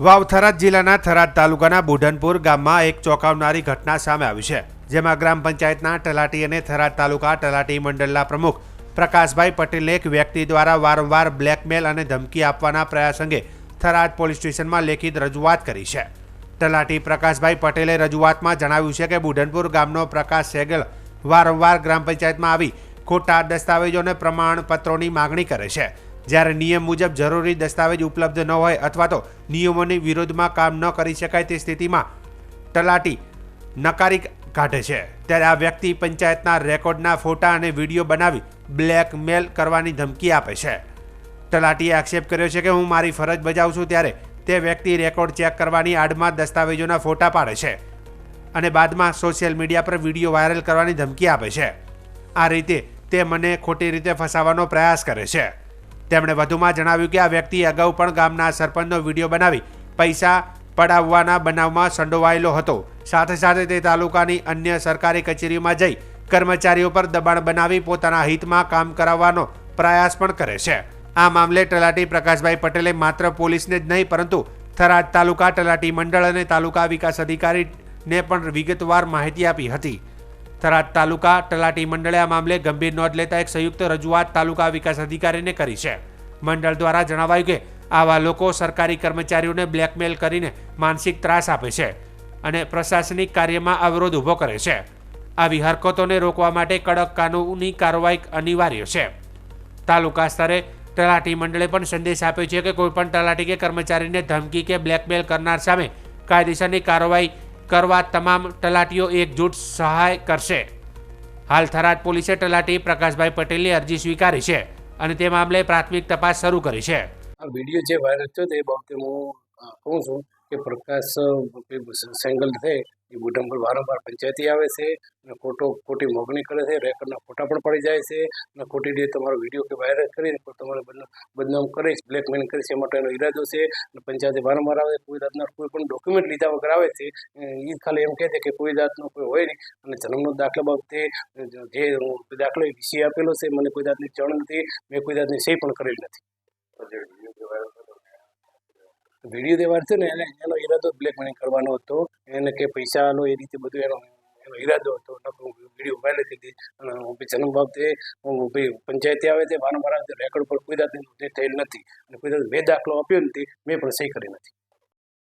વાવ થરાદ જિલ્લાના થરાદ તાલુકાના બુઢનપુર ગામમાં એક ચોંકાવનારી ઘટના સામે આવી છે, જેમાં ગ્રામ પંચાયતના તલાટી અને થરાદ તાલુકા તલાટી મંડળના પ્રમુખ પ્રકાશભાઈ પટેલને એક વ્યક્તિ દ્વારા વારંવાર બ્લેકમેલ અને ધમકી આપવાના પ્રયાસ અંગે થરાદ પોલીસ સ્ટેશનમાં લેખિત રજૂઆત કરી છે. તલાટી પ્રકાશભાઈ પટેલે રજૂઆતમાં જણાવ્યું છે કે બુઢનપુર ગામનો પ્રકાશ સેગલ વારંવાર ગ્રામ પંચાયતમાં આવી ખોટા દસ્તાવેજો અને પ્રમાણપત્રોની માગણી કરે છે, જ્યારે નિયમ મુજબ જરૂરી દસ્તાવેજ ઉપલબ્ધ ન હોય અથવા તો નિયમોની વિરુદ્ધમાં કામ ન કરી શકાય તે સ્થિતિમાં તલાટી નકારી કાઢે છે. ત્યારે આ વ્યક્તિ પંચાયતના રેકોર્ડના ફોટા અને વિડીયો બનાવી બ્લેકમેલ કરવાની ધમકી આપે છે. તલાટીએ આક્ષેપ કર્યો છે કે હું મારી ફરજ બજાવું છું ત્યારે તે વ્યક્તિ રેકોર્ડ ચેક કરવાની આડમાં દસ્તાવેજોના ફોટા પાડે છે અને બાદમાં સોશિયલ મીડિયા પર વિડીયો વાયરલ કરવાની ધમકી આપે છે. આ રીતે તે મને ખોટી રીતે ફસાવવાનો પ્રયાસ કરે છે. તેમણે વધુમાં જણાવ્યું કે આ વ્યક્તિ અગાઉ પણ ગામના સરપંચનો વિડીયો બનાવી પૈસા પડાવવાના બનાવમાં સંડોવાયેલો હતો. સાથે સાથે તે તાલુકાની અન્ય સરકારી કચેરીઓમાં જઈ કર્મચારીઓ પર દબાણ બનાવી પોતાના હિતમાં કામ કરાવવાનો પ્રયાસ પણ કરે છે. આ મામલે તલાટી પ્રકાશભાઈ પટેલે માત્ર પોલીસને જ નહીં પરંતુ થરાદ તાલુકા તલાટી મંડળ અને તાલુકા વિકાસ અધિકારીને પણ વિગતવાર માહિતી આપી હતી. થરાદ તાલુકા તલાટી મંડળે આ મામલે ગંભીર નોંધ લેતા એક સંયુક્ત રજૂઆત તાલુકા વિકાસ અધિકારીને કરી છે. મંડળ દ્વારા જણાવાયું કે આવા લોકો સરકારી કર્મચારીઓને બ્લેકમેલ કરીને માનસિક ત્રાસ આપે છે અને પ્રશાસનિક કાર્યમાં અવરોધ ઊભો કરે છે. આવી હરકતોને રોકવા માટે કડક કાનૂની કાર્યવાહી અનિવાર્ય છે. તાલુકા સ્તરે તલાટી મંડળે પણ સંદેશ આપ્યો છે કે કોઈપણ તલાટી કે કર્મચારીને ધમકી કે બ્લેકમેલ કરનાર સામે કાયદેસરની કાર્યવાહી કરવા તમામ તલાટીઓ એકજૂટ સહાય કરશે. હાલ થરાદ પોલીસે તલાટી પ્રકાશભાઈ પટેલની અરજી સ્વીકારી છે અને તે મામલે પ્રાથમિક તપાસ શરૂ કરી છે. આ વિડીયો જે વાયરલ થયો તે બાબતે હું કહું છું કે પ્રકાશ સેંગલ છે એ બુઢનપુર વારંવાર પંચાયતી આવે છે અને ખોટી મોગણી કરે છે, રેકર્ડના ફોટા પણ પડી જાય છે અને ખોટી રીતે તમારો વિડીયો કે વાયરલ કરીને તમારે બદનામ કરે છે, બ્લેકમેલ કરે છે, એ માટેનો ઈરાદો છે. અને પંચાયતે વારંવાર આવે, કોઈ જાતના કોઈ પણ ડોક્યુમેન્ટ લીધા વગર આવે છે. એ ખાલી એમ કહે છે કે કોઈ જાતનો કોઈ હોય નહીં અને જન્મનો દાખલા બાબતે જે દાખલો વીસી આપેલો છે મને કોઈ જાતની જાણ નથી, મેં કોઈ જાતની સહી પણ કરેલી નથી. વિડીયો દેવાર છે ને એનો ઈરાદો બ્લેકમેલિંગ કરવાનો હતો, એને કે પૈસા આલો એ રીતે બધું એનો ઈરાદો હતો. વિડીયો વાયરલ કરી હતી અને જન્મ બાબતે પંચાયતે આવે છે વારંવાર આવે રેકોર્ડ પર કોઈ જાતની થયેલ નથી અને કોઈ જાત મેં દાખલો આપ્યો નથી, મેં પણ સહી કરી નથી.